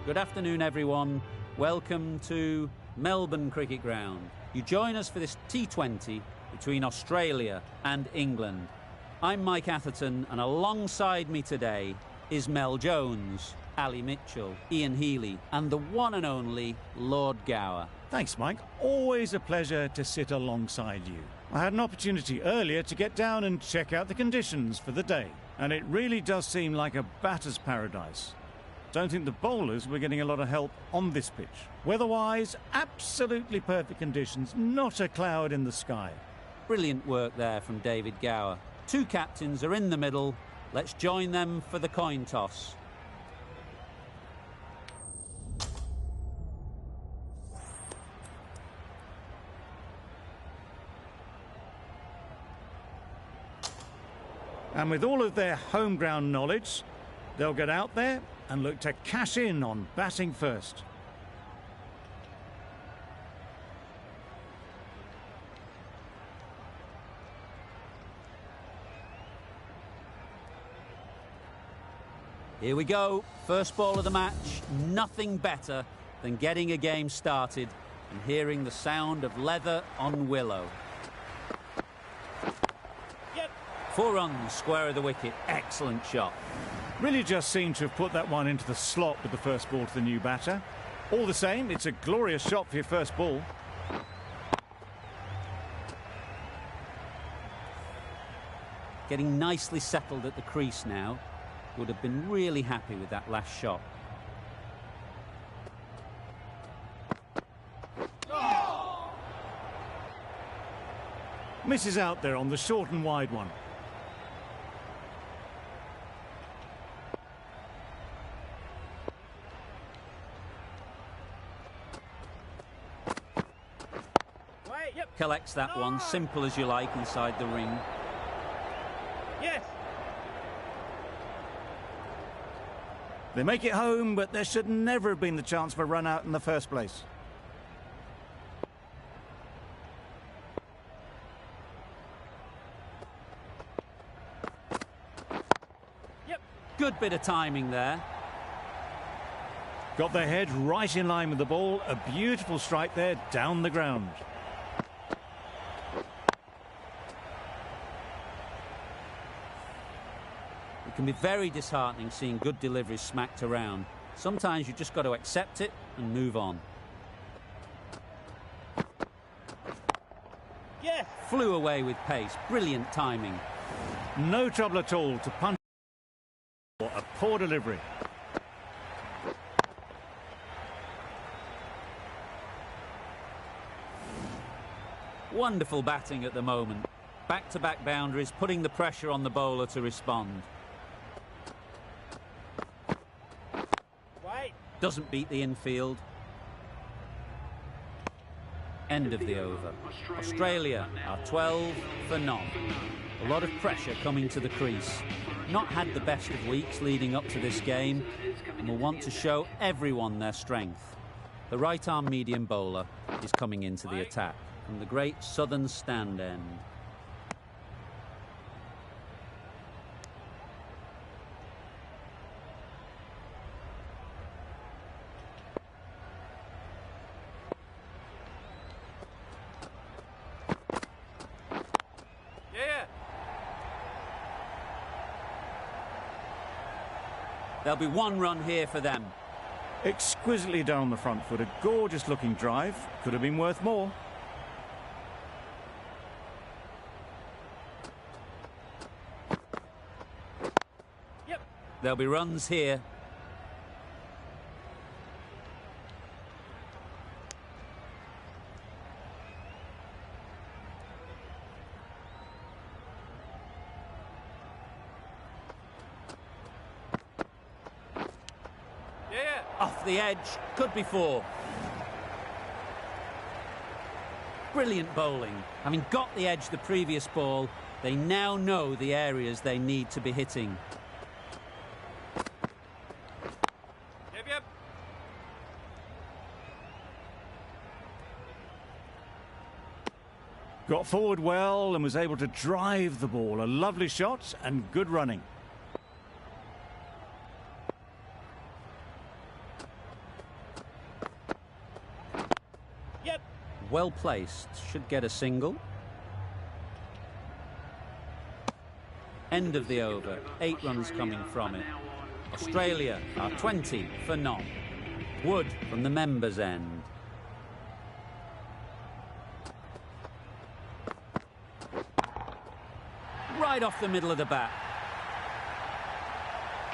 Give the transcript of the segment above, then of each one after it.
Good afternoon, everyone. Welcome to Melbourne Cricket Ground. You join us for this T20 between Australia and England. I'm Mike Atherton, and alongside me today is Mel Jones, Ali Mitchell, Ian Healy, and the one and only Lord Gower. Thanks, Mike. Always a pleasure to sit alongside you. I had an opportunity earlier to get down and check out the conditions for the day, and it really does seem like a batter's paradise. Don't think the bowlers were getting a lot of help on this pitch. Weather-wise, absolutely perfect conditions, not a cloud in the sky. Brilliant work there from David Gower. Two captains are in the middle. Let's join them for the coin toss. And with all of their home ground knowledge, they'll get out there and look to cash in on batting first. Here we go. First ball of the match. Nothing better than getting a game started and hearing the sound of leather on willow. Yep. 4 runs, square of the wicket. Excellent shot. Really just seemed to have put that one into the slot with the first ball to the new batter. All the same, it's a glorious shot for your first ball. Getting nicely settled at the crease now. Would have been really happy with that last shot. Oh! Misses out there on the short and wide one. Collects that one, simple as you like, inside the ring. Yes. They make it home, but there should never have been the chance for a run out in the first place. Yep. Good bit of timing there. Got their head right in line with the ball. A beautiful strike there down the ground. It can be very disheartening seeing good deliveries smacked around. Sometimes you just got to accept it and move on. Yes. Flew away with pace. Brilliant timing. No trouble at all to punch. A poor delivery. Wonderful batting at the moment. Back-to-back boundaries, putting the pressure on the bowler to respond. Doesn't beat the infield. End of the over. Australia are 12 for none. A lot of pressure coming to the crease. Not had the best of weeks leading up to this game and will want to show everyone their strength. The right-arm medium bowler is coming into the attack from the great southern stand end. There'll be 1 run here for them. Exquisitely done on the front foot. A gorgeous looking drive. Could have been worth more. Yep. There'll be runs here. Off the edge, could be 4. Brilliant bowling. Having got the edge the previous ball, they now know the areas they need to be hitting. Yep. Got forward well and was able to drive the ball. A lovely shot and good running. Well placed, should get a single. End of the over, 8 runs coming from it. Australia are 20 for none. Wood from the members' end. Right off the middle of the bat.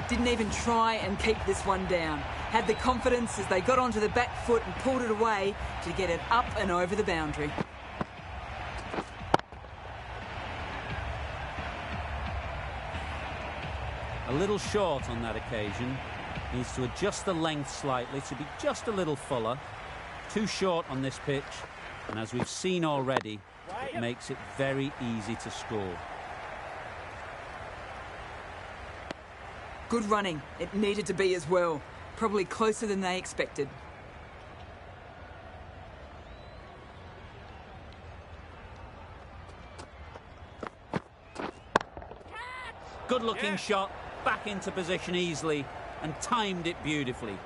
Didn't even try and keep this one down. Had the confidence as they got onto the back foot and pulled it away to get it up and over the boundary. A little short on that occasion. Needs to adjust the length slightly to be just a little fuller. Too short on this pitch, and as we've seen already, it makes it very easy to score. Good running. It needed to be as well. Probably closer than they expected. Good looking shot, back into position easily, and timed it beautifully.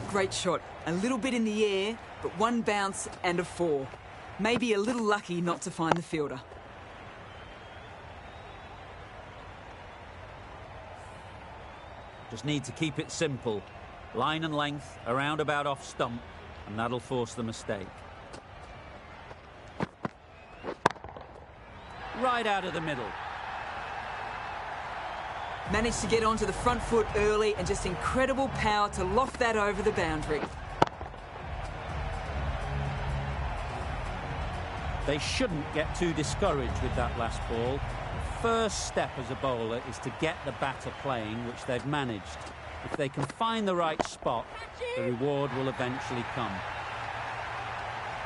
Great shot. A little bit in the air, but one bounce and a 4. Maybe a little lucky not to find the fielder. Just need to keep it simple. Line and length, around about off stump, and that'll force the mistake. Right out of the middle. Managed to get onto the front foot early and just incredible power to loft that over the boundary. They shouldn't get too discouraged with that last ball. First step as a bowler is to get the batter playing, which they've managed. If they can find the right spot, the reward will eventually come.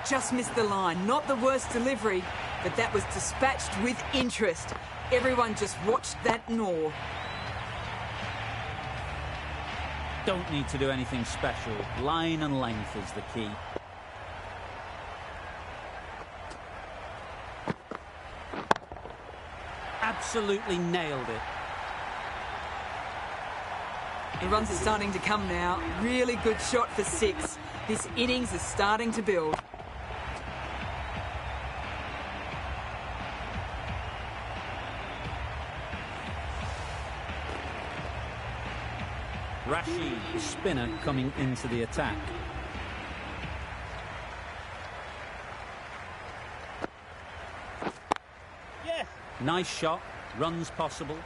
Just missed the line. Not the worst delivery, but that was dispatched with interest. Everyone just watched that gnaw. Don't need to do anything special. Line and length is the key. Absolutely nailed it. The runs are starting to come now. Really good shot for 6. This innings is starting to build. Rashid, the spinner, coming into the attack. Yes. Nice shot, runs possible.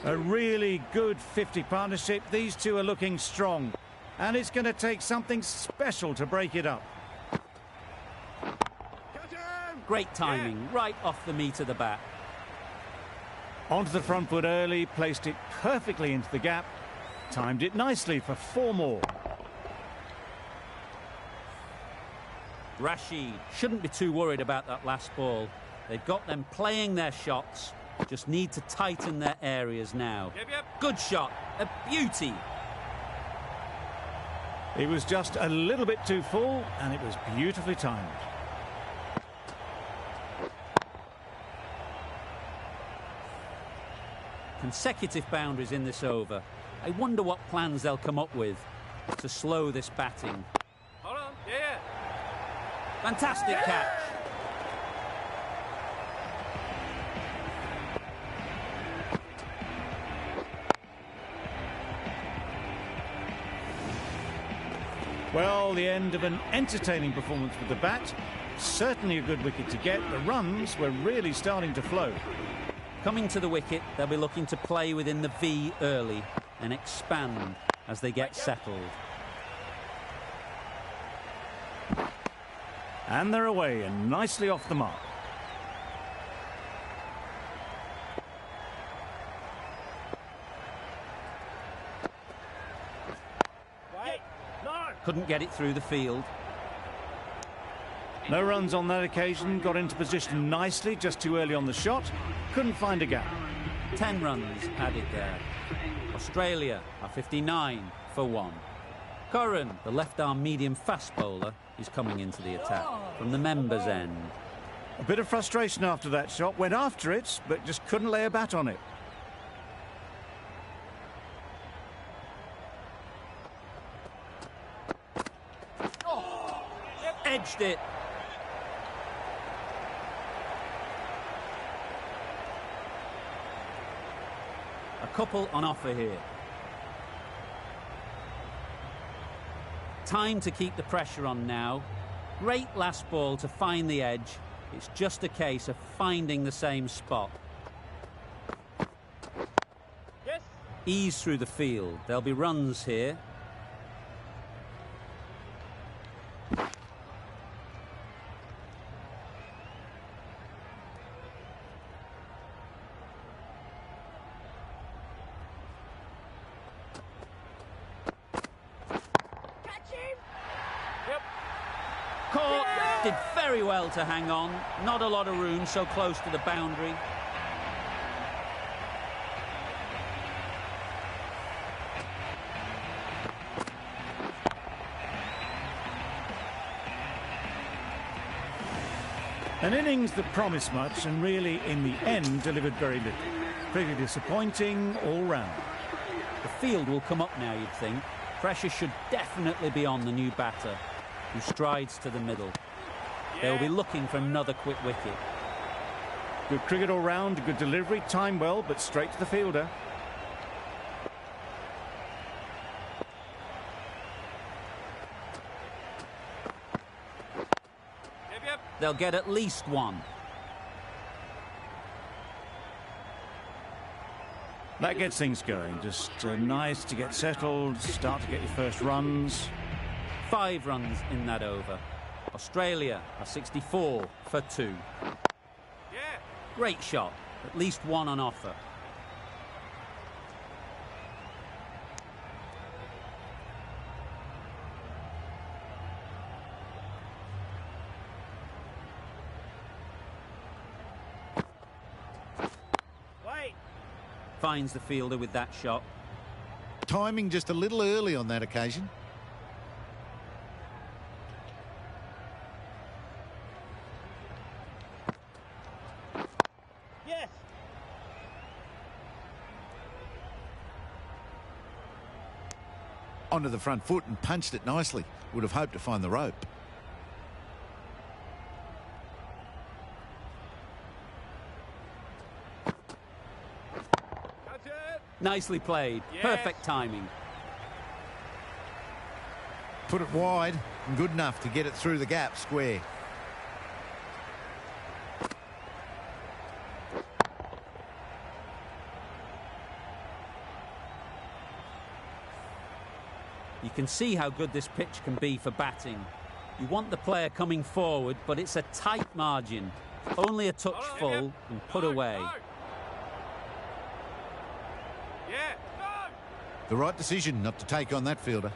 A really good 50 partnership. These two are looking strong. And it's going to take something special to break it up. Great timing, right off the meat of the bat. Onto the front foot early, placed it perfectly into the gap. Timed it nicely for 4 more. Rashid shouldn't be too worried about that last ball. They've got them playing their shots. Just need to tighten their areas now. Yep. Good shot, a beauty. It was just a little bit too full, and it was beautifully timed. Consecutive boundaries in this over. I wonder what plans they'll come up with to slow this batting. Hold on. Yeah. Fantastic catch. Well, the end of an entertaining performance with the bat. Certainly a good wicket to get. The runs were really starting to flow. Coming to the wicket, they'll be looking to play within the V early and expand as they get settled. And they're away and nicely off the mark. Wait. No. Couldn't get it through the field. No runs on that occasion. Got into position nicely, just too early on the shot. Couldn't find a gap. 10 runs added there. Australia are 59 for 1. Curran, the left-arm medium fast bowler, is coming into the attack from the members' end. A bit of frustration after that shot. Went after it, but just couldn't lay a bat on it. pushed it. A couple on offer here. Time to keep the pressure on now. Great last ball to find the edge. It's just a case of finding the same spot. Yes. Ease through the field. There'll be runs here. Caught, did very well to hang on. Not a lot of room, so close to the boundary. An innings that promised much and really, in the end, delivered very little. Pretty disappointing all round. The field will come up now, you'd think. Pressure should definitely be on the new batter, who strides to the middle. They'll be looking for another quick wicket. Good cricket all round, good delivery, timed well, but straight to the fielder. Yep. They'll get at least one. That gets things going. Just nice to get settled, start to get your first runs. 5 runs in that over. Australia are 64 for 2. Yeah. Great shot. At least one on offer. Wait. Finds the fielder with that shot. Timing just a little early on that occasion. Yes. Onto the front foot and punched it nicely. Would have hoped to find the rope. Catch it. Nicely played. Yes. Perfect timing. Put it wide and good enough to get it through the gap square. You can see how good this pitch can be for batting. You want the player coming forward, but it's a tight margin. Only a touch full and put away. Go. Yeah. Go. The right decision not to take on that fielder.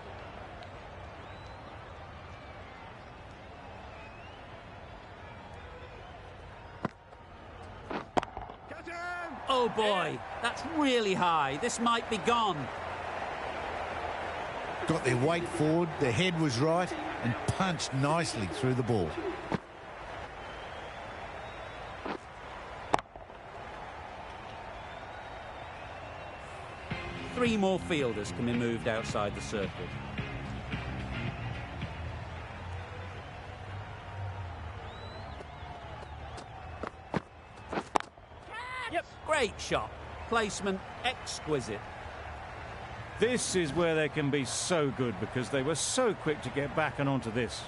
Catch him. Oh boy, that's really high. This might be gone. Got their weight forward, their head was right, and punched nicely through the ball. Three more fielders can be moved outside the circle. Yep. Great shot. Placement exquisite. This is where they can be so good because they were so quick to get back and onto this.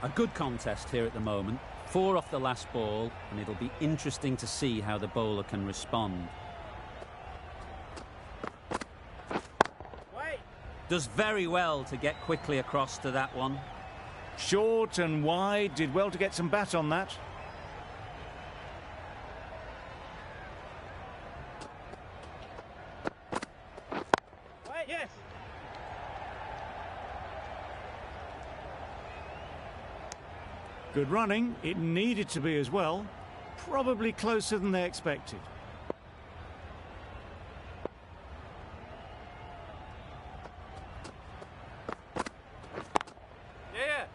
A good contest here at the moment. 4 off the last ball, and it'll be interesting to see how the bowler can respond. Wait. Does very well to get quickly across to that one. Short and wide, did well to get some bat on that. Wait. Yes. Good running, it needed to be as well. Probably closer than they expected. Yeah.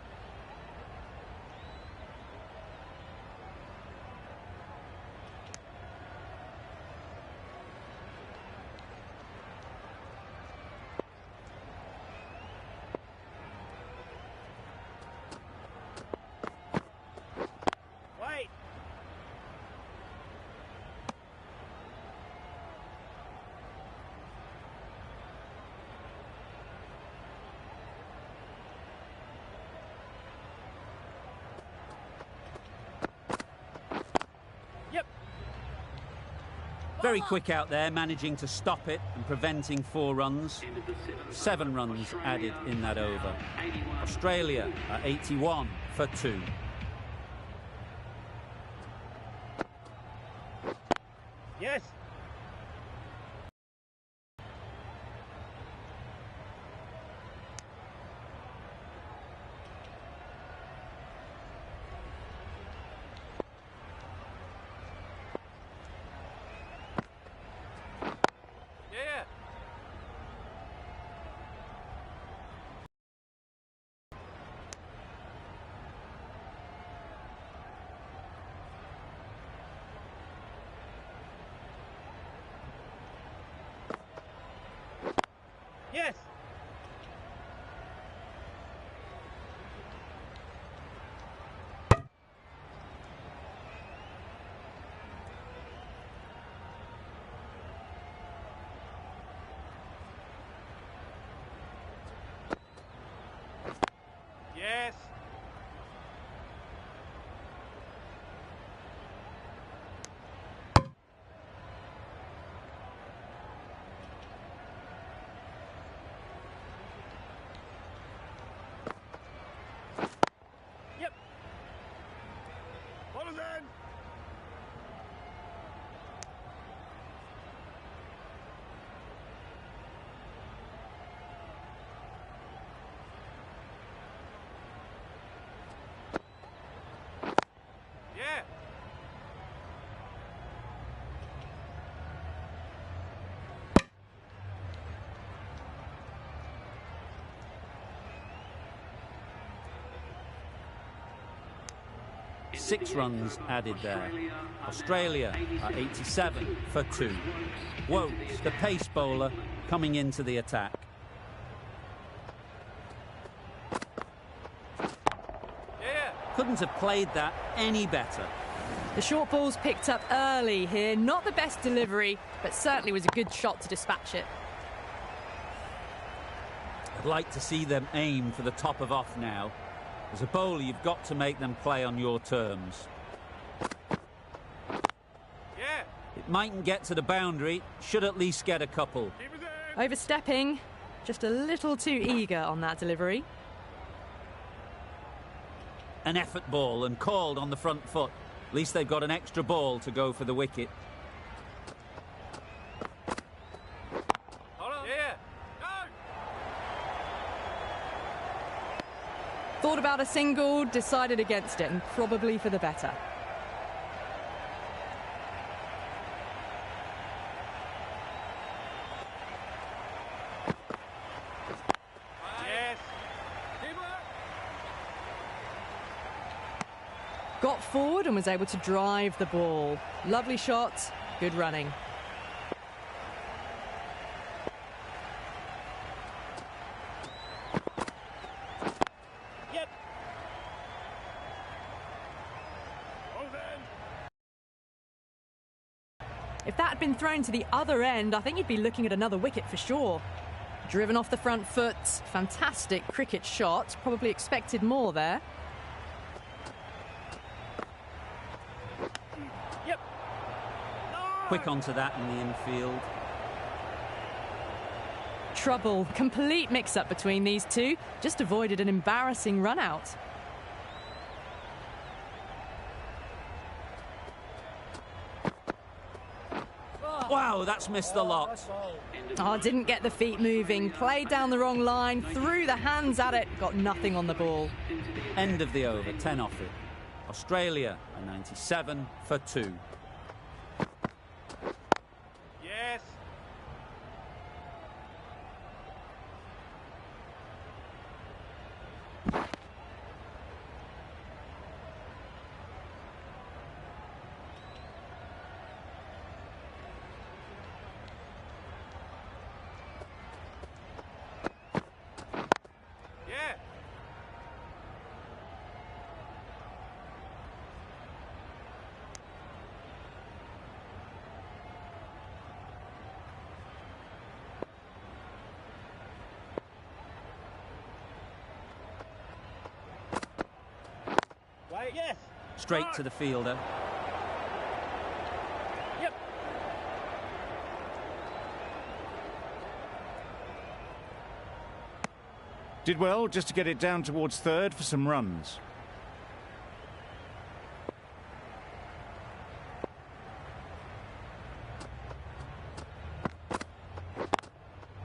Very quick out there, managing to stop it and preventing 4 runs. 7 runs added in that over. Australia are 81 for 2. Yes. Yeah. Yes. Yes. Yep. Hold it in. Yeah. Six runs added there. Australia are 87 for 2. Wokes, the pace bowler, coming into the attack. Yeah. Couldn't have played that any better. The short ball's picked up early here. Not the best delivery, but certainly was a good shot to dispatch it. I'd like to see them aim for the top of off now. As a bowler, you've got to make them play on your terms. Yeah. It mightn't get to the boundary, should at least get a couple. Keep it in. Overstepping, just a little too eager on that delivery. An effort ball and called on the front foot. At least they've got an extra ball to go for the wicket. Hold on. Yeah. Go. Thought about a single, decided against it, and probably for the better. Yes. Keep it. Got forward and was able to drive the ball. Lovely shot, good running. Yep. Hold in. If that had been thrown to the other end, I think you'd be looking at another wicket for sure. Driven off the front foot, fantastic cricket shot. Probably expected more there. Yep. No. Quick onto that in the infield. Trouble, complete mix-up between these two. Just avoided an embarrassing run-out. Wow, that's missed the lot. Oh, didn't get the feet moving. Played down the wrong line, threw the hands at it, got nothing on the ball. End of the over, 10 off it. Australia are 97 for 2. Yes. Yeah. Right. Yes. Straight to the fielder. Yep. Did well just to get it down towards third for some runs.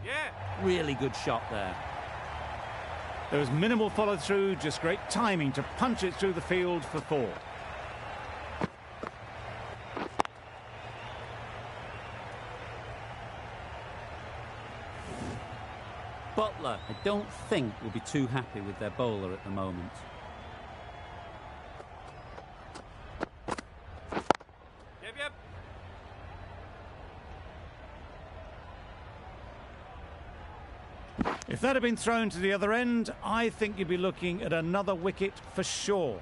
Yeah. Really good shot there. There was minimal follow-through, just great timing to punch it through the field for 4. Butler, I don't think, will be too happy with their bowler at the moment. Yep. If that had been thrown to the other end, I think you'd be looking at another wicket for sure.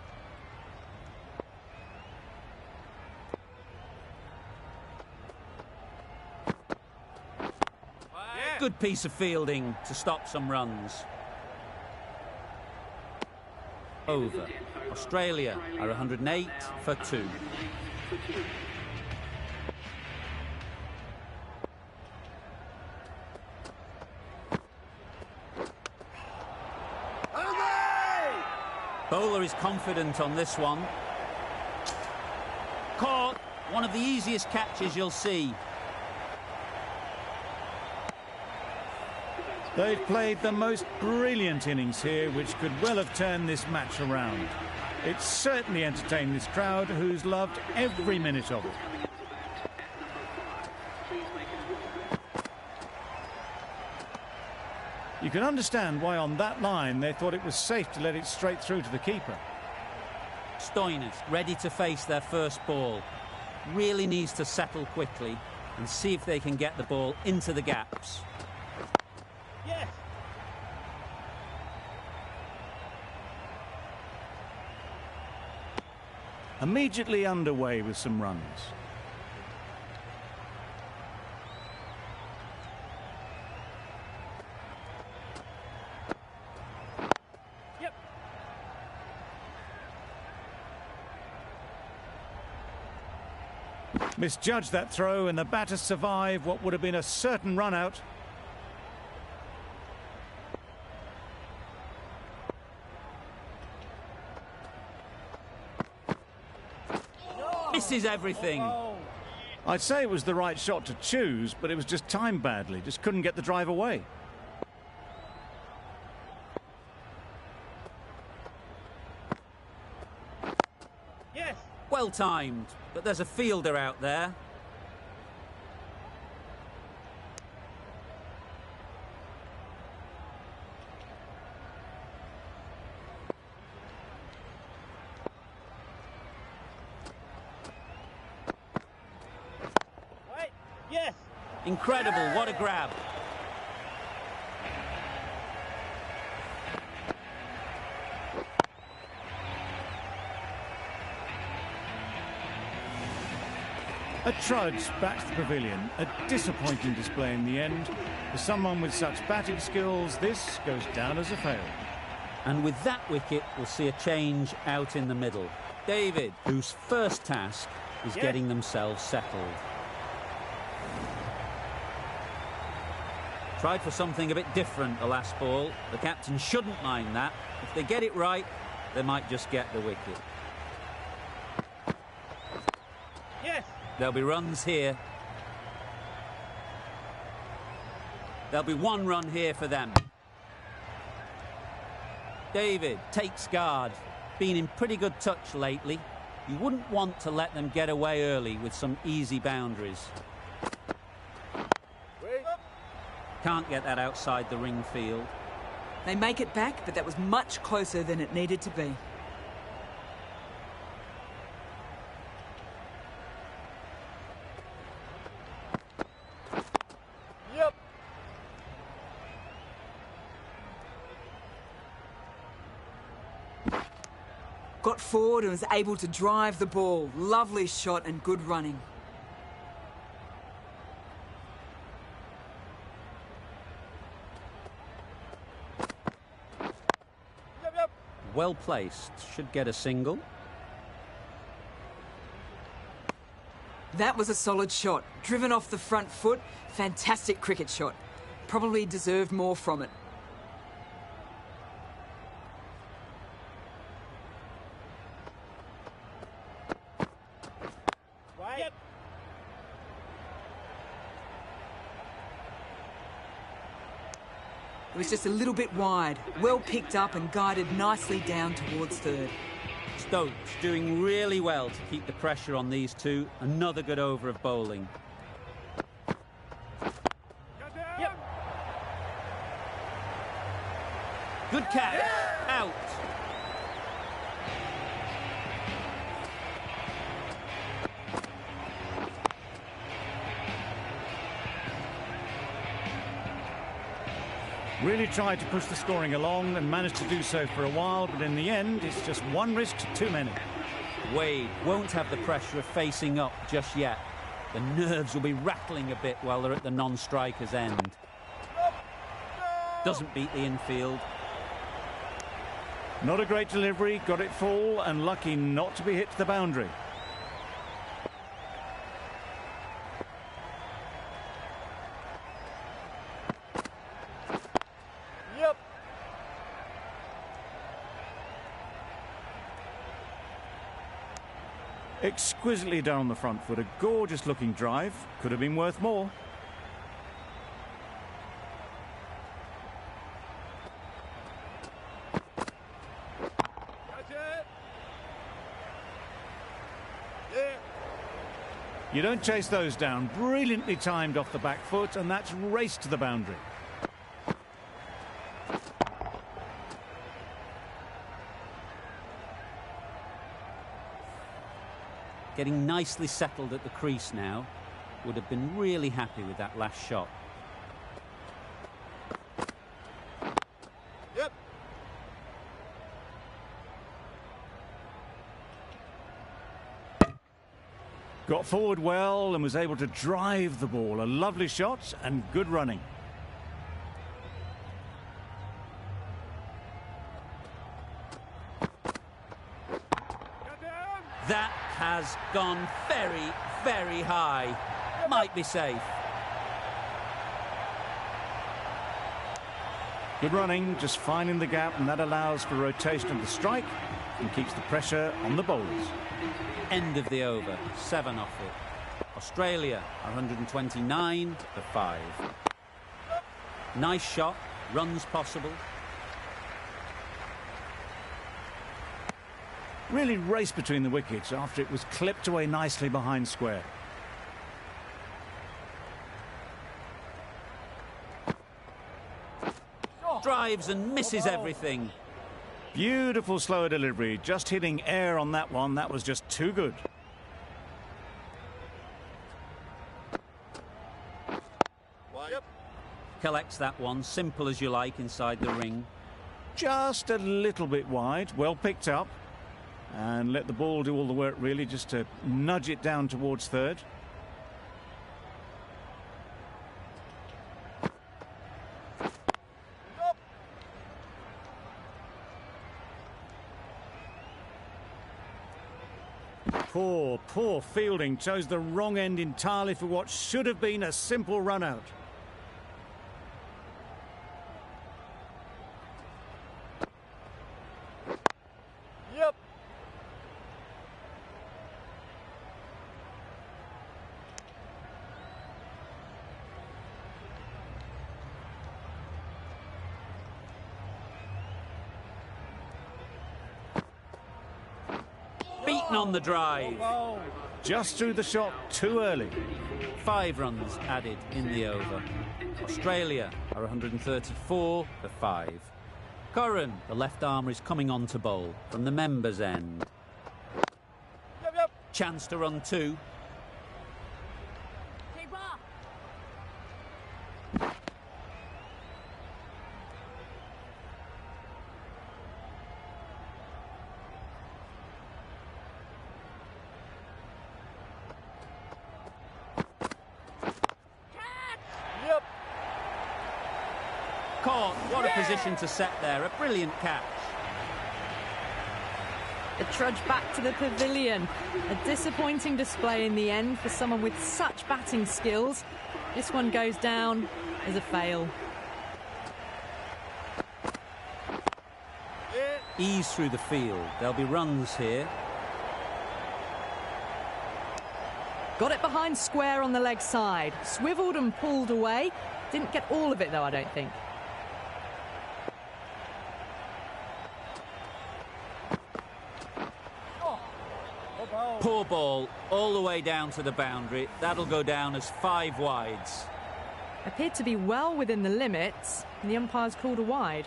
Yeah. Good piece of fielding to stop some runs. Over. Australia are 108 for 2. Bowler is confident on this one. Caught. One of the easiest catches you'll see. They've played the most brilliant innings here, which could well have turned this match around. It certainly entertained this crowd, who's loved every minute of it. You can understand why on that line they thought it was safe to let it straight through to the keeper. Stoinis ready to face their first ball. Really needs to settle quickly and see if they can get the ball into the gaps. Yes. Immediately underway with some runs. Yep. Misjudged that throw, and the batters survive what would have been a certain run out. Misses everything. I'd say it was the right shot to choose, but it was just timed badly. Just couldn't get the drive away. Yes. Well timed, but there's a fielder out there. Wait. Yes. Incredible, what a grab. A trudge back to the pavilion. A disappointing display in the end. For someone with such batting skills, this goes down as a fail. And with that wicket, we'll see a change out in the middle. David, whose first task is Yeah. getting themselves settled. Tried for something a bit different the last ball. The captain shouldn't mind that. If they get it right, they might just get the wicket. Yes. There'll be runs here. There'll be 1 run here for them. David takes guard. Been in pretty good touch lately. You wouldn't want to let them get away early with some easy boundaries. Wait. Can't get that outside the ring field. They make it back, but that was much closer than it needed to be. Yep. Got forward and was able to drive the ball. Lovely shot and good running. Yep. Well placed. Should get a single. That was a solid shot. Driven off the front foot. Fantastic cricket shot. Probably deserved more from it. Yep. It was just a little bit wide. Well picked up and guided nicely down towards third. Stokes doing really well to keep the pressure on these two. Another good over of bowling. Yep. Good catch. Out. Really tried to push the scoring along and managed to do so for a while, but in the end, it's just one risk too many. Wade won't have the pressure of facing up just yet. The nerves will be rattling a bit while they're at the non-striker's end. Doesn't beat the infield. Not a great delivery, got it full and lucky not to be hit to the boundary. Yep. Exquisitely done on the front foot, a gorgeous looking drive, could have been worth more. You don't chase those down. Brilliantly timed off the back foot, and that's raced to the boundary. Getting nicely settled at the crease now. Would have been really happy with that last shot. Yep. Got forward well and was able to drive the ball. A lovely shot and good running. That has gone very, very high. Might be safe. Good running, just finding the gap, and that allows for rotation of the strike and keeps the pressure on the bowlers. End of the over. 7 off it. Australia are 129 for 5. Nice shot. Runs possible. Really raced between the wickets after it was clipped away nicely behind square. Drives and misses everything. Beautiful slower delivery, just hitting air on that one. That was just too good. Yep. Collects that one. Simple as you like inside the ring. Just a little bit wide, well picked up. And let the ball do all the work really, just to nudge it down towards third. Poor fielding. Chose the wrong end entirely for what should have been a simple run out. Yep. Beaten on the drive. Just threw the shot too early. 5 runs added in the over. Australia are 134 for 5. Curran, the left armer, is coming on to bowl from the members' end. Yep. Chance to run 2. Yep. Caught. What a position to set there. A brilliant catch. The trudge back to the pavilion. A disappointing display in the end for someone with such batting skills. This one goes down as a fail. Ease through the field. There'll be runs here. Got it behind square on the leg side. Swiveled and pulled away. Didn't get all of it, though, I don't think. Poor ball, all the way down to the boundary. That'll go down as 5 wides. Appeared to be well within the limits, and the umpire's called a wide.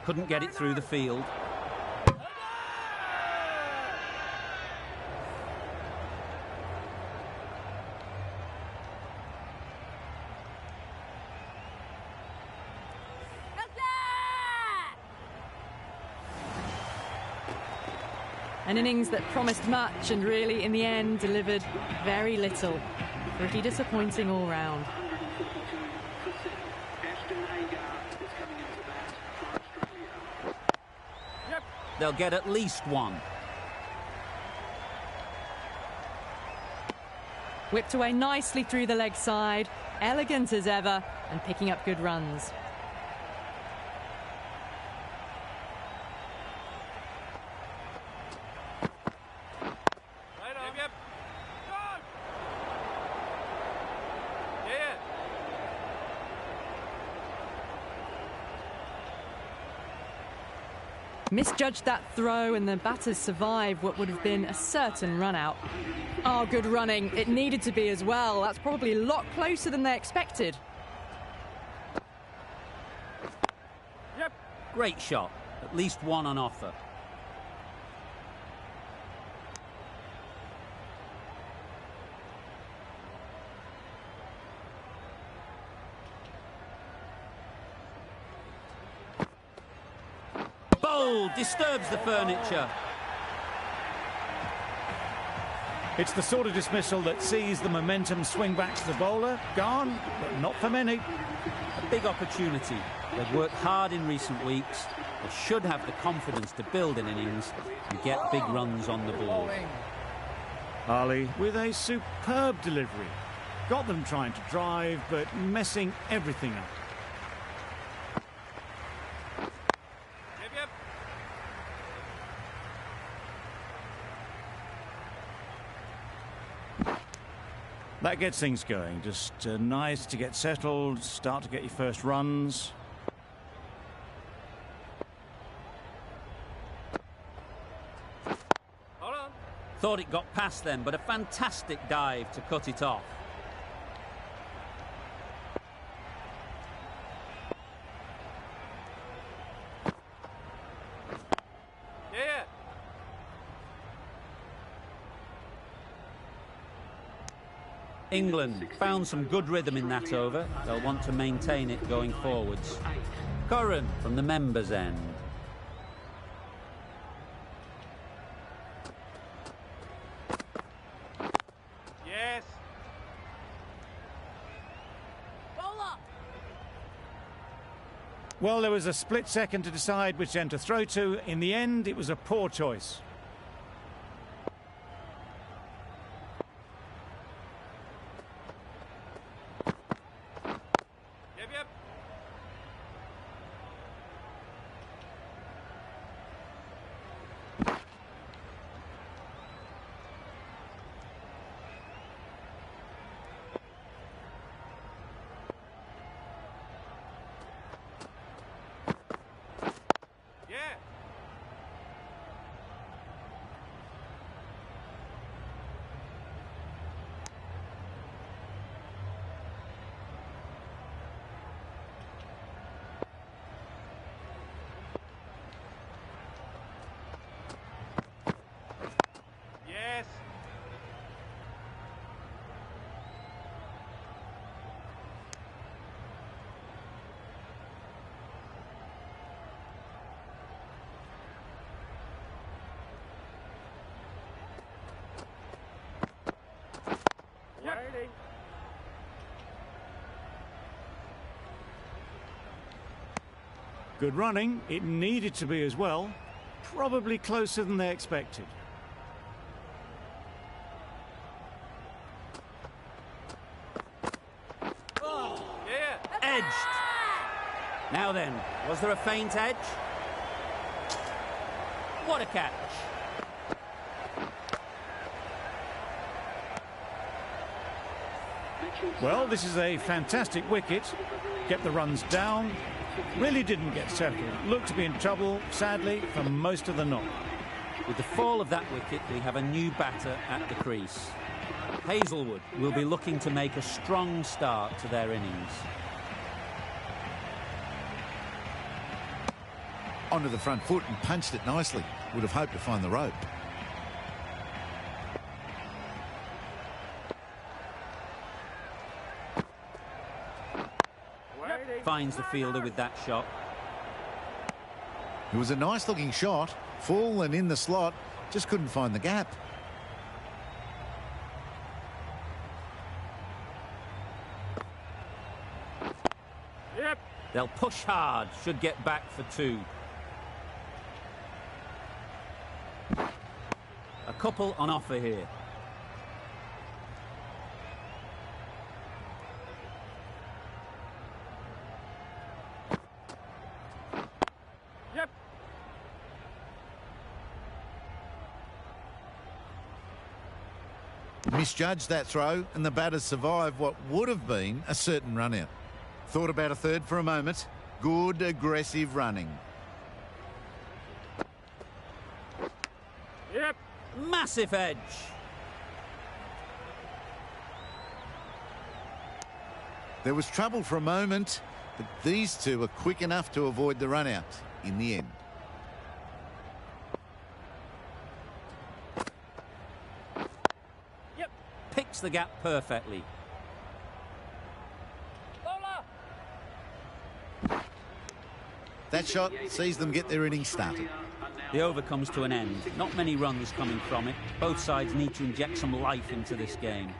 Couldn't get it through the field. An innings that promised much and really, in the end, delivered very little. Pretty disappointing all round. They'll get at least 1. Whipped away nicely through the leg side, elegant as ever, and picking up good runs. Misjudged that throw, and the batters survive what would have been a certain run-out. Oh, good running. It needed to be as well. That's probably a lot closer than they expected. Great shot. At least 1 on offer. Disturbs the furniture. It's the sort of dismissal that sees the momentum swing back to the bowler. Gone, but not for many. A big opportunity. They've worked hard in recent weeks. They should have the confidence to build an innings and get big runs on the board. Ali with a superb delivery. Got them trying to drive, but messing everything up. That gets things going. Just nice to get settled, start to get your first runs. Hold on. Thought it got past them, but a fantastic dive to cut it off. England found some good rhythm in that over. They'll want to maintain it going forwards. Curran from the members' end. Yes. Bowler. Well, there was a split second to decide which end to throw to. In the end, it was a poor choice. Good running. It needed to be as well. Probably closer than they expected. Edged. Now then, was there a faint edge? What a catch! Well, this is a fantastic wicket. Kept the runs down. Really didn't get settled. Looked to be in trouble, sadly, for most of the knock. With the fall of that wicket, we have a new batter at the crease. Hazelwood will be looking to make a strong start to their innings. Onto the front foot and punched it nicely. Would have hoped to find the rope. Finds the fielder with that shot. It was a nice looking shot. Full and in the slot. Just couldn't find the gap. Yep. They'll push hard. Should get back for 2. A couple on offer here. Yep. Misjudged that throw, and the batters survived what would have been a certain run out. Thought about a third for a moment. Good aggressive running. Yep. Massive edge. There was trouble for a moment, but these two were quick enough to avoid the run out in the end. Yep. Picks the gap perfectly. Bowler. That shot sees them get their innings started. The over comes to an end. Not many runs coming from it. Both sides need to inject some life into this game.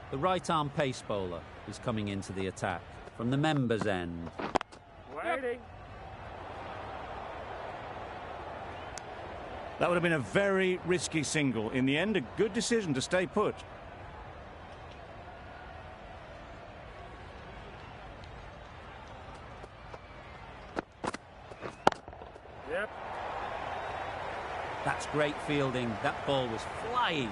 The right-arm pace bowler is coming into the attack from the members' end. Waiting. That would have been a very risky single. In the end, a good decision to stay put. Yep. That's great fielding. That ball was flying.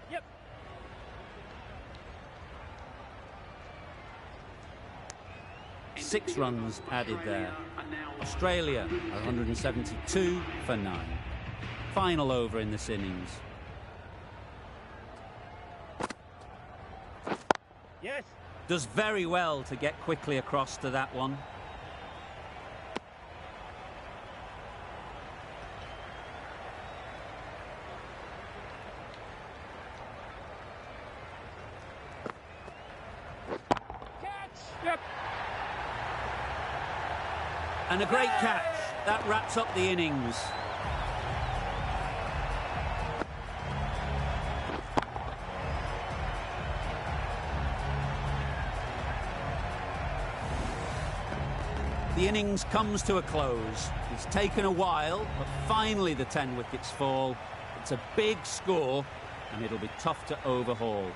Yep. 6 runs added there. Australia 172 for 9. Final over in this innings. Yes. Does very well to get quickly across to that one. Yep. And a great catch. That wraps up the innings. The innings comes to a close. It's taken a while, but finally the 10 wickets fall. It's a big score, and it'll be tough to overhaul.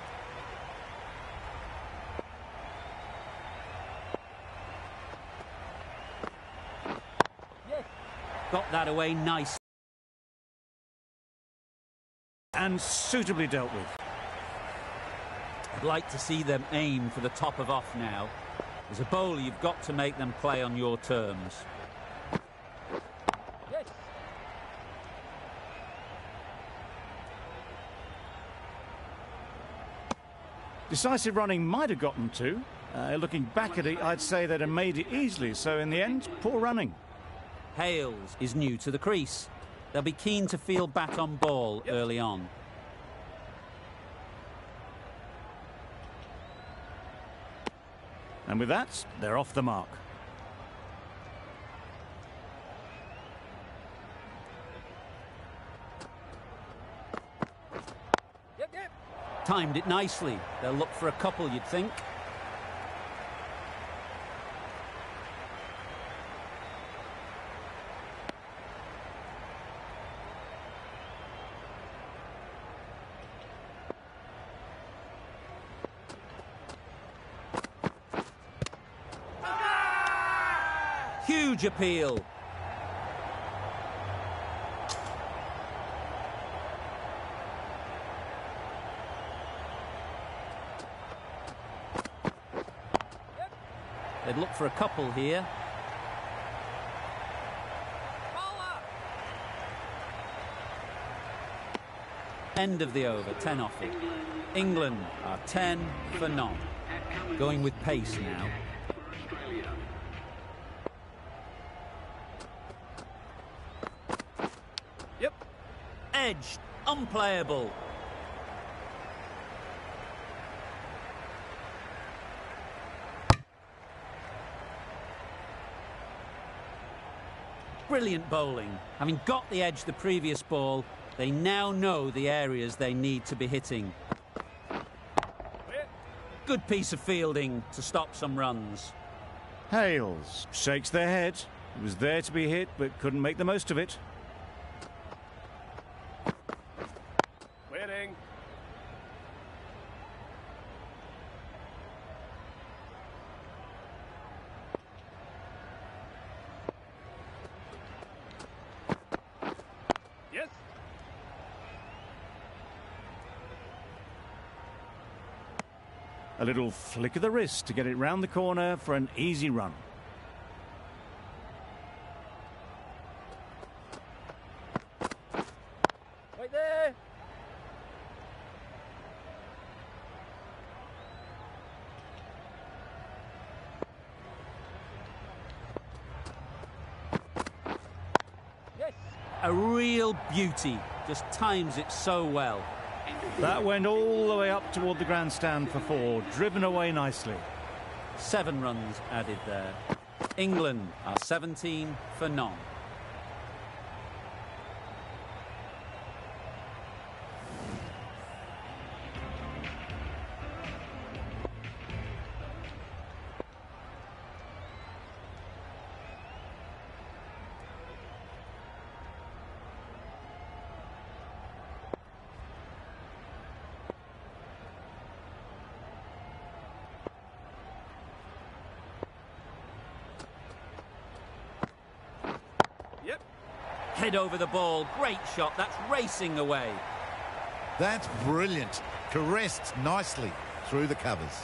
Got that away nice. And suitably dealt with. I'd like to see them aim for the top of off now. As a bowler, you've got to make them play on your terms. Yes. Decisive running might have gotten two. Looking back at it, I'd say they'd have made it easily. So in the end, poor running. Hales is new to the crease. They'll be keen to field bat on ball early on. And with that, they're off the mark. Yep. Timed it nicely. They'll look for a couple, you'd think. Huge appeal. They'd look for a couple here. End of the over, 10 off it. England are 10 for none. Going with pace now. Yep. Edge, unplayable. Brilliant bowling. Having got the edge the previous ball, they now know the areas they need to be hitting. Good piece of fielding to stop some runs. Hales shakes their head. It was there to be hit, but couldn't make the most of it. Winning. Yes. A little flick of the wrist to get it round the corner for an easy run. Right there. Yes. A real beauty. Just times it so well. That went all the way up toward the grandstand for four, driven away nicely. 7 runs added there. England are 17 for none. Yep. Head over the ball. Great shot. That's racing away. That's brilliant. Caressed nicely through the covers.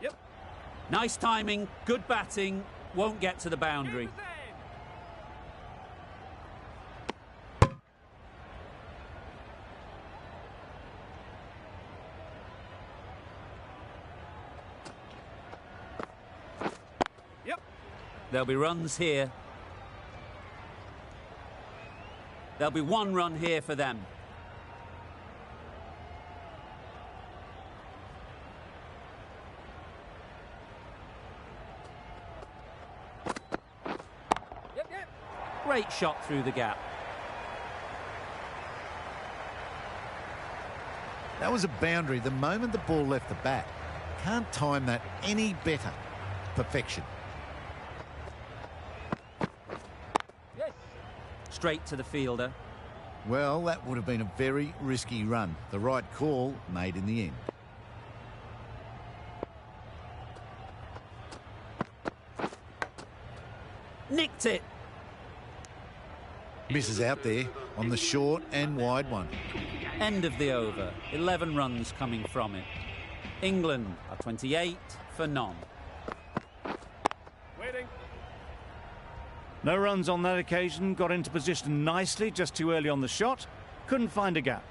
Yep. Nice timing. Good batting. Won't get to the boundary. Yep. There'll be runs here. There'll be 1 run here for them. Yep. Great shot through the gap. That was a boundary the moment the ball left the bat. Can't time that any better. Perfection. Yes. Straight to the fielder. Well, that would have been a very risky run. The right call made in the end. Nicked it. misses out there on the short and wide one. End of the over. 11 runs coming from it. England are 28 for none. Waiting. No runs on that occasion. Got into position nicely, just too early on the shot. Couldn't find a gap.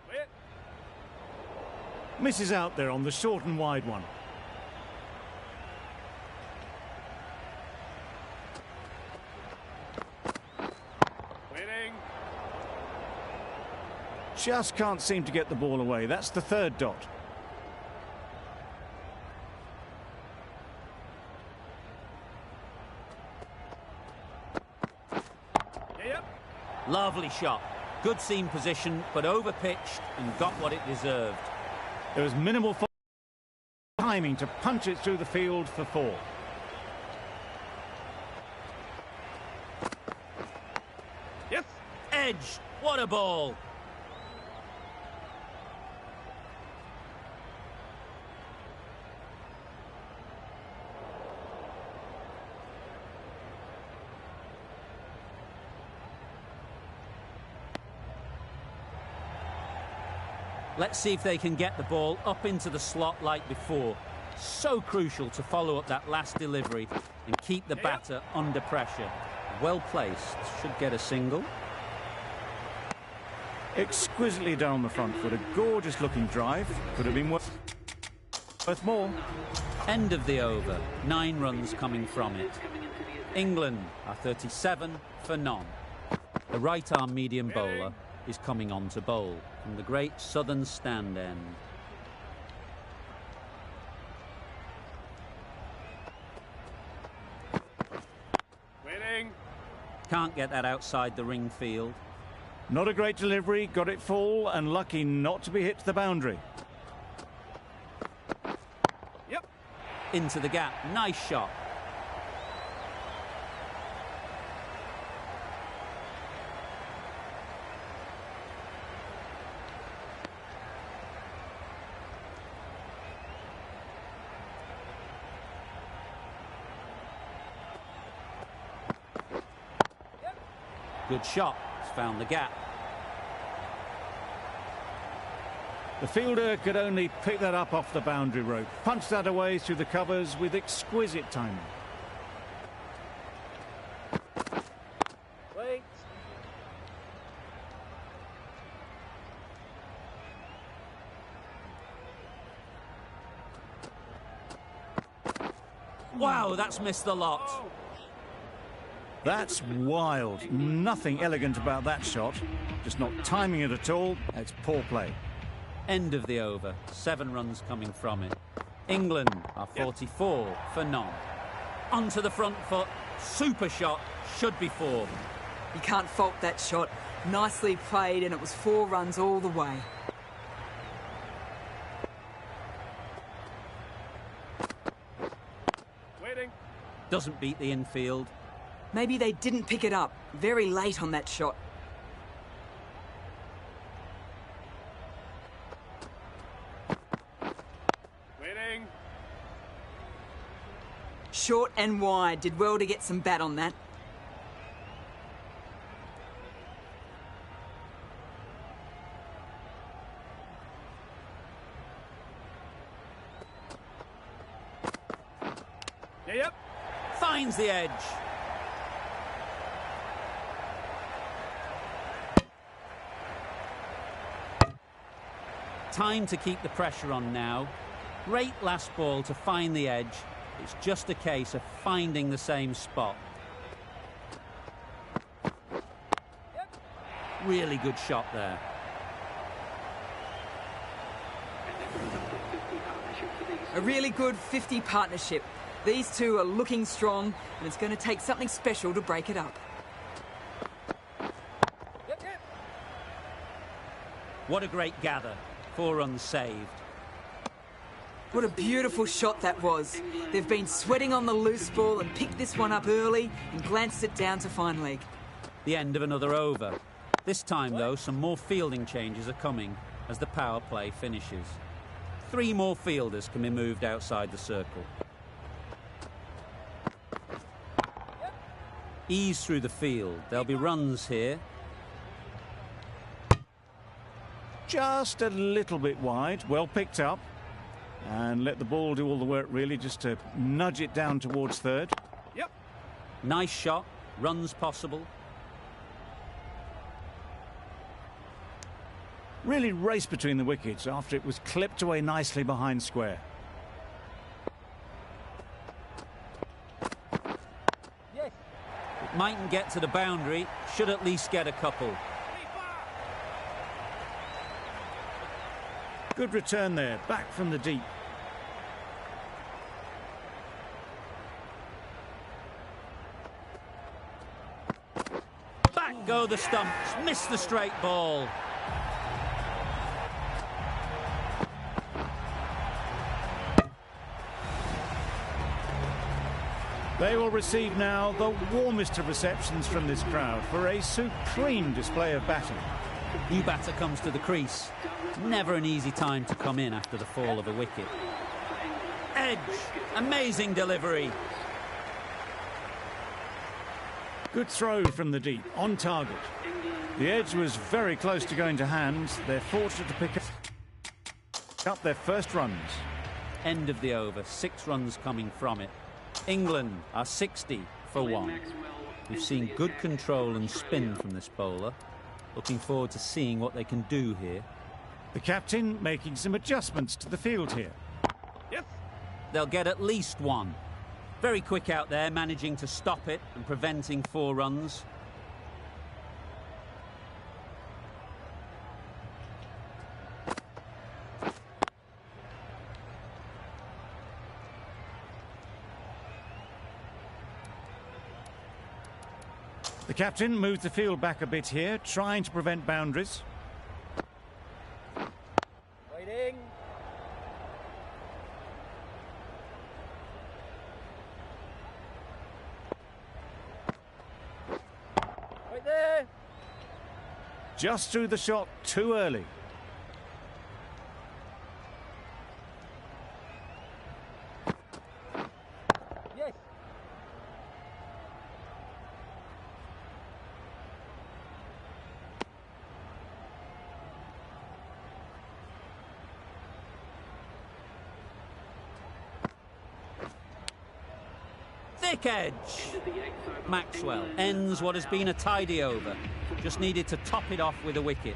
Wait. Misses out there on the short and wide one. Waiting. Just can't seem to get the ball away. That's the third dot. Yep. Lovely shot. Good seam position, but over-pitched and got what it deserved. There was minimal timing to punch it through the field for 4. Yes. Edge. What a ball. Let's see if they can get the ball up into the slot like before. So crucial to follow up that last delivery and keep the batter under pressure. Well placed. Should get a single. Exquisitely down the front foot. A gorgeous looking drive. Could have been worth more. End of the over. 9 runs coming from it. England are 37 for none. The right-arm medium bowler is coming on to bowl from the great southern stand end. Waiting. Can't get that outside the ring field. Not a great delivery. Got it full and lucky not to be hit to the boundary. Yep. Into the gap. Nice shot. Good shot. He's found the gap. The fielder could only pick that up off the boundary rope. Punched that away through the covers with exquisite timing. Wait. Wow, that's missed the lot. Oh. That's wild. Nothing elegant about that shot. Just not timing it at all. It's poor play. End of the over. 7 runs coming from it. England are 44 for none. Onto the front foot. Super shot. Should be 4. You can't fault that shot. Nicely played, and it was 4 runs all the way. Waiting. Doesn't beat the infield. Maybe they didn't pick it up. Very late on that shot. Waiting. Short and wide. Did well to get some bat on that. Yep. Finds the edge. Time to keep the pressure on now. Great last ball to find the edge. It's just a case of finding the same spot. Really good shot there. A really good 50 partnership. These two are looking strong, and it's going to take something special to break it up. Yep. What a great gather. 4 runs saved. What a beautiful shot that was. They've been sweating on the loose ball and picked this one up early and glanced it down to fine leg. The end of another over. This time, though, some more fielding changes are coming as the power play finishes. 3 more fielders can be moved outside the circle. Ease through the field. There'll be runs here. Just a little bit wide, well picked up. And let the ball do all the work, really, just to nudge it down towards third. Yep. Nice shot. Runs possible. Really raced between the wickets after it was clipped away nicely behind square. Yes. It mightn't get to the boundary. Should at least get a couple. Good return there, back from the deep. Back go the stumps. Missed the straight ball. They will receive now the warmest of receptions from this crowd for a supreme display of batting. New batter comes to the crease. Never an easy time to come in after the fall of a wicket. Edge. Amazing delivery. Good throw from the deep, on target. The edge was very close to going to hand. They're fortunate to pick up their first runs. End of the over. 6 runs coming from it. England are 60 for 1. We've seen good control and spin from this bowler. Looking forward to seeing what they can do here. The captain making some adjustments to the field here. Yep. They'll get at least 1. Very quick out there, managing to stop it and preventing 4 runs. The captain moved the field back a bit here, trying to prevent boundaries. Waiting. Right there. Just threw the shot too early. Yes. Thick edge. Maxwell ends what has been a tidy over. Just needed to top it off with a wicket.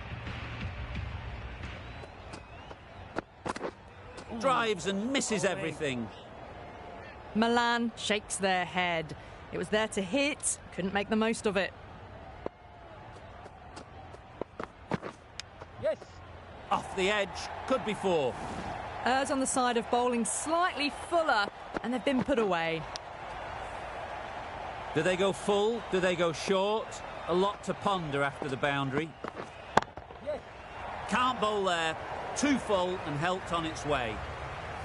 Drives and misses everything. Milan shakes their head. It was there to hit, couldn't make the most of it. Yes. Off the edge, could be 4. Errs on the side of bowling slightly fuller, and they've been put away. Do they go full? Do they go short? A lot to ponder after the boundary. Yes. Can't bowl there. Too full and helped on its way.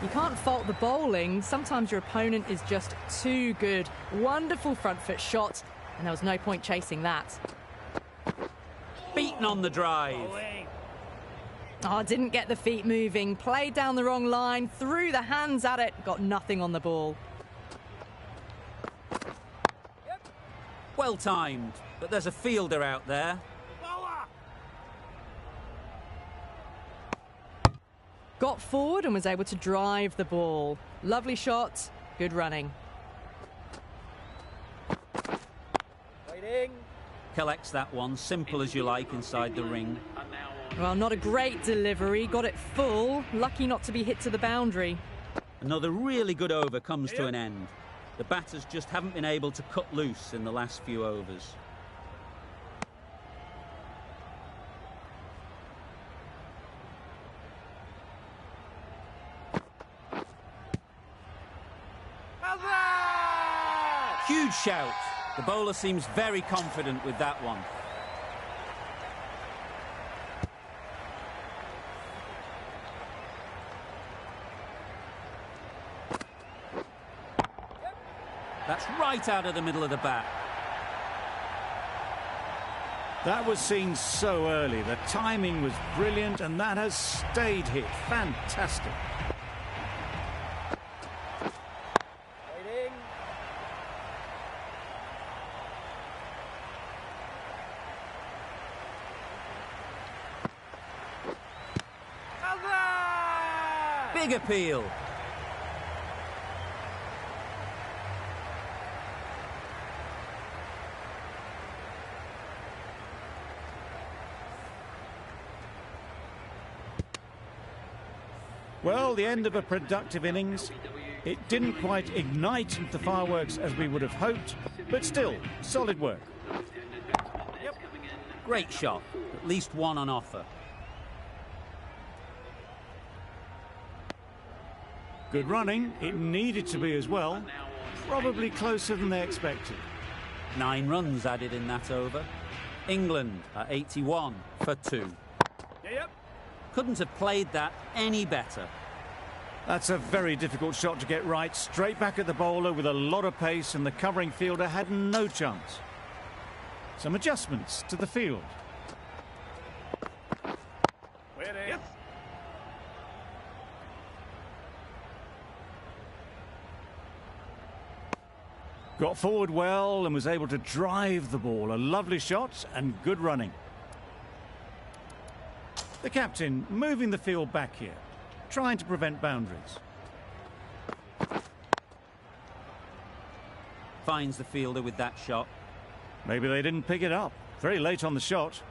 You can't fault the bowling. Sometimes your opponent is just too good. Wonderful front foot shot, and there was no point chasing that. Beaten on the drive. Oh, didn't get the feet moving. Played down the wrong line, threw the hands at it, got nothing on the ball. Well timed, but there's a fielder out there. Got forward and was able to drive the ball. Lovely shot, good running. Waiting. Collects that one, simple as you like, inside the ring. Well, not a great delivery, got it full. Lucky not to be hit to the boundary. Another really good over comes to an end. The batters just haven't been able to cut loose in the last few overs. Huge shout. The bowler seems very confident with that one. That's right out of the middle of the bat. That was seen so early. The timing was brilliant, and that has stayed hit. Fantastic. Waiting. Big appeal. Well, the end of a productive innings. It didn't quite ignite the fireworks as we would have hoped, but still, solid work. Yep. Great shot. At least one on offer. Good running. It needed to be as well. Probably closer than they expected. 9 runs added in that over. England are 81 for 2. Couldn't have played that any better. That's a very difficult shot to get right. Straight back at the bowler with a lot of pace, and the covering fielder had no chance. Some adjustments to the field. Yep. Got forward well and was able to drive the ball. A lovely shot and good running. The captain moving the field back here, trying to prevent boundaries. Finds the fielder with that shot. Maybe they didn't pick it up. Very late on the shot.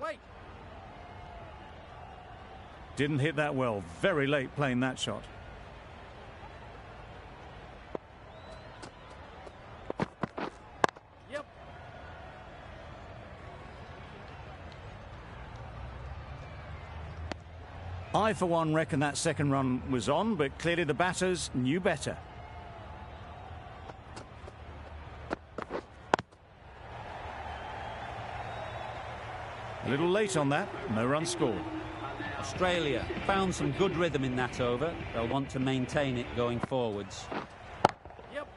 Wait. Didn't hit that well. Very late playing that shot. Yep. I, for one, reckon that second run was on, but clearly the batters knew better. A little late on that. No run scored. Australia found some good rhythm in that over. They'll want to maintain it going forwards. Yep.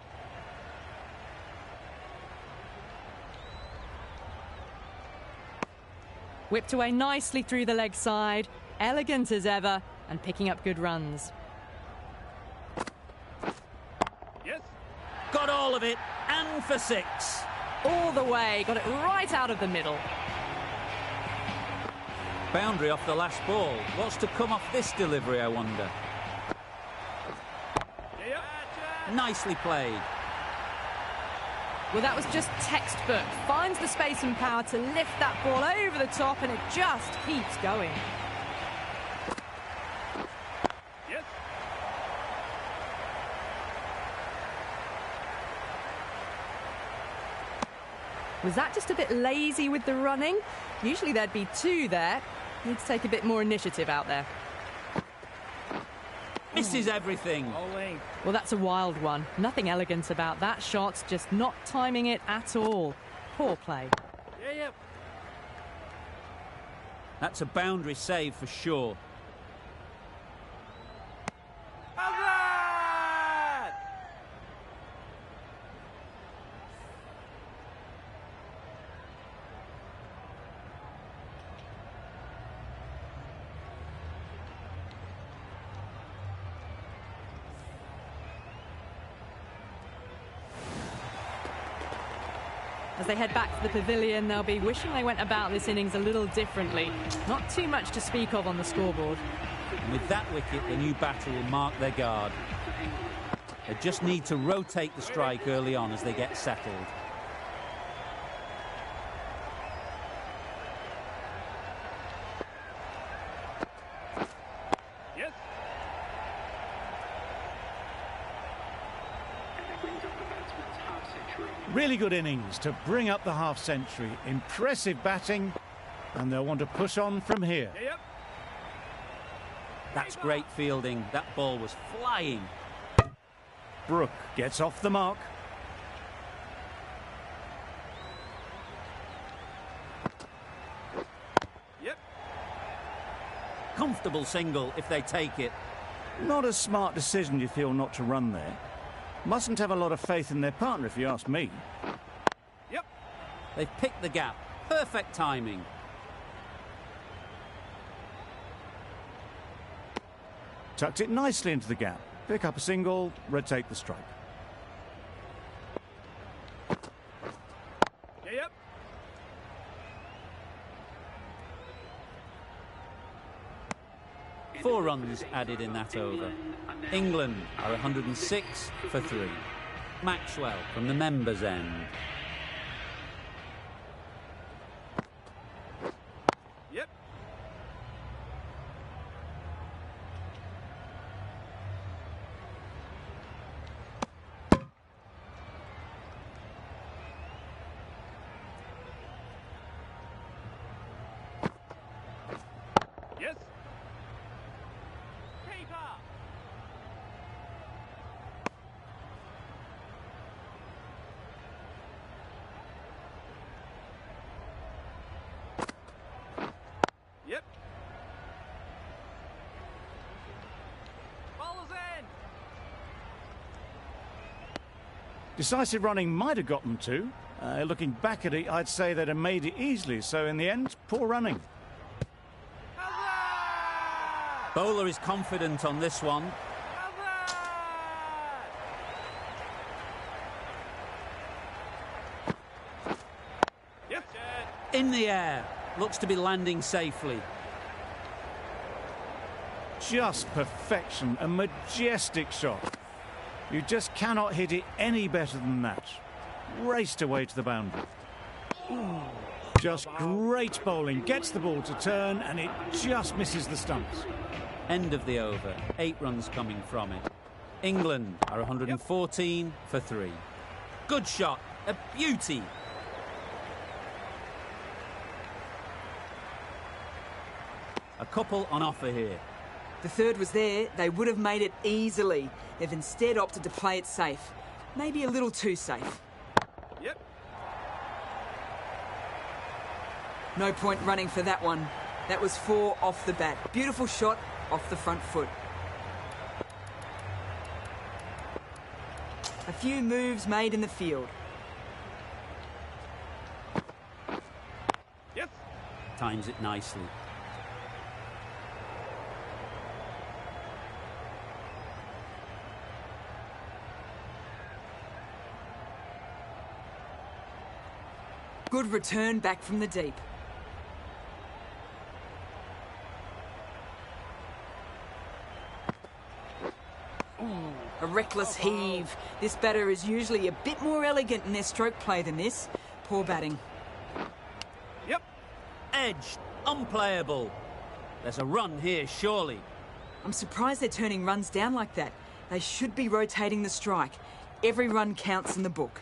Whipped away nicely through the leg side. Elegant as ever, and picking up good runs. Yes. Got all of it, and for 6. All the way, got it right out of the middle. Boundary off the last ball. What's to come off this delivery, I wonder? Yep. Nicely played. Well, that was just textbook. Finds the space and power to lift that ball over the top, and it just keeps going. Yes. Was that just a bit lazy with the running? Usually there'd be 2 there. Need to take a bit more initiative out there. Misses everything. Bowling. Well, that's a wild one. Nothing elegant about that shot, just not timing it at all. Poor play. Yep. That's a boundary save for sure. As they head back to the pavilion, they'll be wishing they went about this innings a little differently. Not too much to speak of on the scoreboard. And with that wicket, the new batter will mark their guard. They just need to rotate the strike early on as they get settled. Yes. Really good innings to bring up the half-century. Impressive batting, and they'll want to push on from here. Yep. That's great fielding. That ball was flying. Brooke gets off the mark. Yep. Comfortable single if they take it. Not a smart decision, you feel, not to run there. Mustn't have a lot of faith in their partner, if you ask me. Yep. They've picked the gap. Perfect timing. Tucked it nicely into the gap. Pick up a single, rotate the strike. Yep. 4 runs added in that over. England are 106 for 3. Maxwell from the members' end. Yep. Yes. Keeper. Yep. Bowler's end. Decisive running might have got them to. Looking back at it, I'd say they'd have made it easily. So in the end, poor running. Bowler is confident on this one. Yep. In the air. Looks to be landing safely. Just perfection, a majestic shot. You just cannot hit it any better than that. Raced away to the boundary. Just great bowling, gets the ball to turn and it just misses the stumps. End of the over. 8 runs coming from it. England are 114 for 3. Good shot. A beauty. A couple on offer here. The third was there, they would have made it easily. They've instead opted to play it safe. Maybe a little too safe. Yep. No point running for that one. That was 4 off the bat. Beautiful shot off the front foot. A few moves made in the field. Yes. Times it nicely. Good return back from the deep. A reckless heave. This batter is usually a bit more elegant in their stroke play than this. Poor batting. Yep. Edge. Unplayable. There's a run here, surely. I'm surprised they're turning runs down like that. They should be rotating the strike. Every run counts in the book.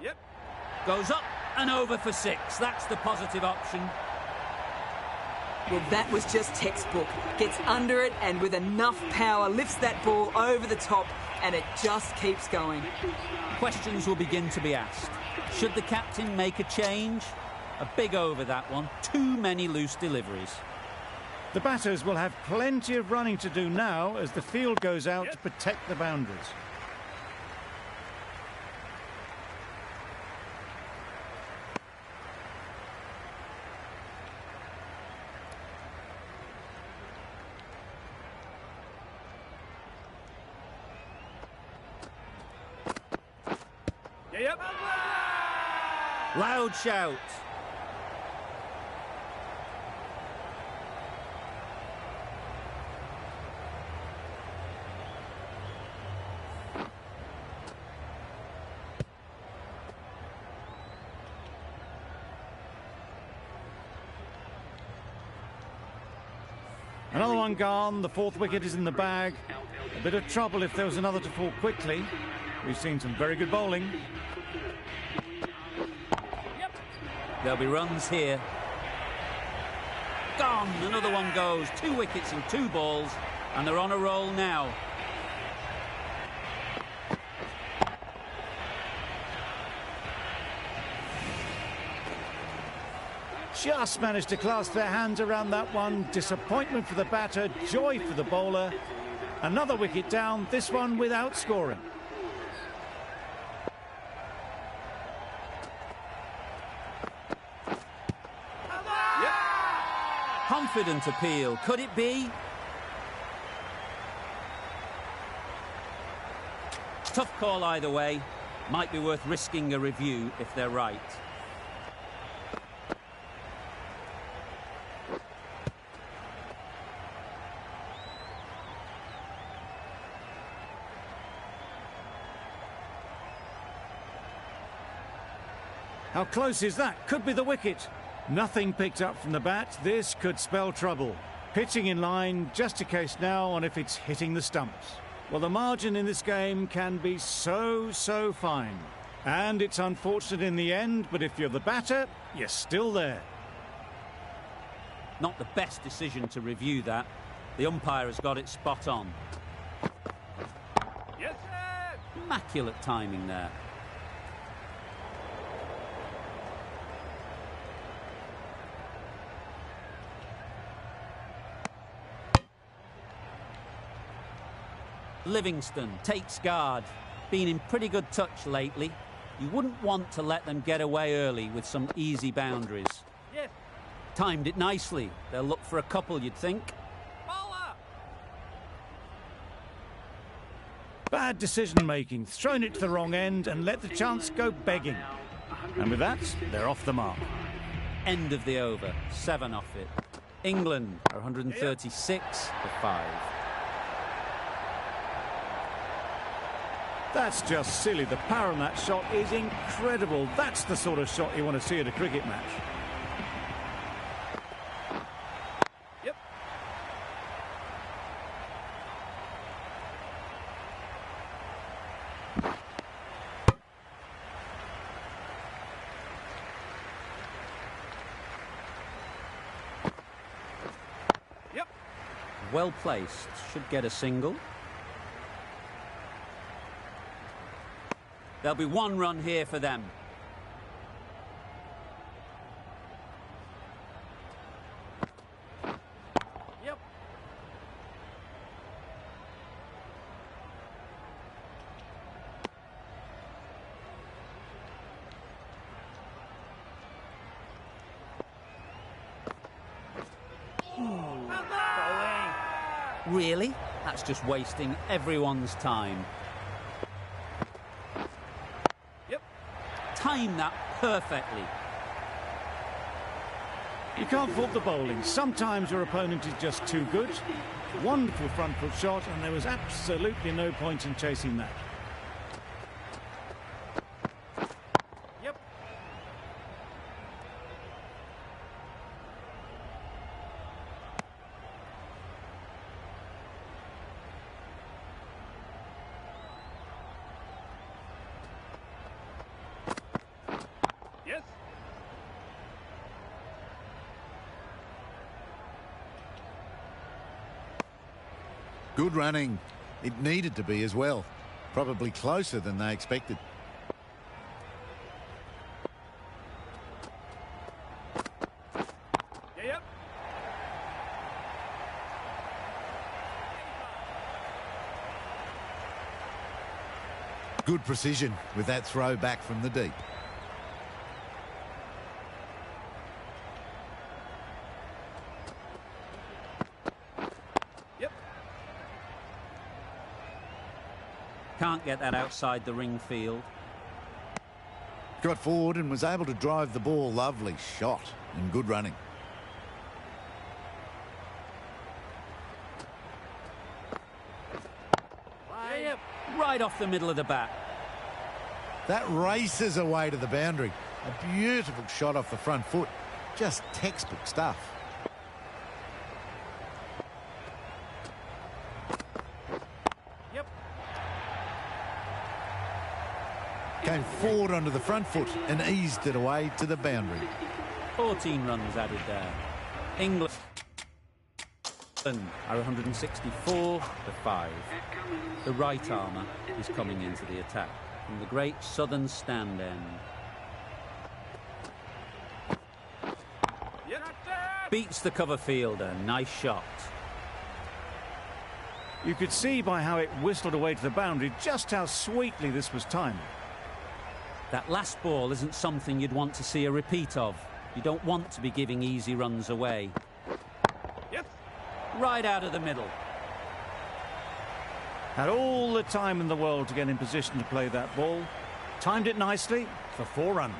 Yep. Goes up and over for 6. That's the positive option. Well, that was just textbook. Gets under it and with enough power lifts that ball over the top and it just keeps going. Questions will begin to be asked. Should the captain make a change? A big over that one. Too many loose deliveries. The batters will have plenty of running to do now as the field goes out to protect the boundaries. Yep. Loud shout. Another one gone, the 4th wicket is in the bag. A bit of trouble if there was another to fall quickly. We've seen some very good bowling. There'll be runs here. Gone. Another one goes. 2 wickets and 2 balls. And they're on a roll now. Just managed to clasp their hands around that one. Disappointment for the batter, joy for the bowler. Another wicket down, this one without scoring. Confident appeal. Could it be? Tough call either way. Might be worth risking a review if they're right. How close is that? Could be the wicket. Nothing picked up from the bat. This could spell trouble. Pitching in line, just a case now on if it's hitting the stumps. Well, the margin in this game can be so fine. And it's unfortunate in the end, but if you're the batter, you're still there. Not the best decision to review that. The umpire has got it spot on. Yes, sir. Immaculate timing there. Livingston takes guard. Been in pretty good touch lately. You wouldn't want to let them get away early with some easy boundaries. Yes. Timed it nicely. They'll look for a couple, you'd think. Bowler. Bad decision-making, thrown it to the wrong end and let the chance go begging. And with that, they're off the mark. End of the over. 7 off it. England are 136 for 5. That's just silly. The power on that shot is incredible. That's the sort of shot you want to see at a cricket match. Yep. Yep. Well placed. Should get a single. There'll be 1 run here for them. Yep. Really? That's just wasting everyone's time. Yep. Time that perfectly. You can't fault the bowling. Sometimes your opponent is just too good. Wonderful front foot shot, and there was absolutely no point in chasing that. Yep. Yes. Good running. It needed to be as well. Probably closer than they expected. Yep. Good precision with that throw back from the deep. Yep. Can't get that outside the ring field. Got forward and was able to drive the ball. Lovely shot and good running. Yep. Right off the middle of the bat. That races away to the boundary. A beautiful shot off the front foot. Just textbook stuff. Yep. Came forward onto the front foot and eased it away to the boundary. 14 runs added there. England are 164 for 5. The right armour is coming into the attack from the great southern stand end. Yep. Beats the cover fielder. Nice shot. You could see by how it whistled away to the boundary just how sweetly this was timed. That last ball isn't something you'd want to see a repeat of. You don't want to be giving easy runs away. Yep. Right out of the middle. Had all the time in the world to get in position to play that ball. Timed it nicely for 4 runs.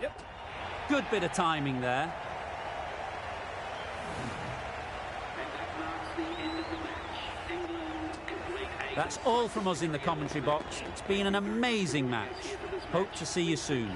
Yep. Good bit of timing there. And that marks the end of the match. England complete a That's all from us in the commentary box. It's been an amazing match. Hope to see you soon.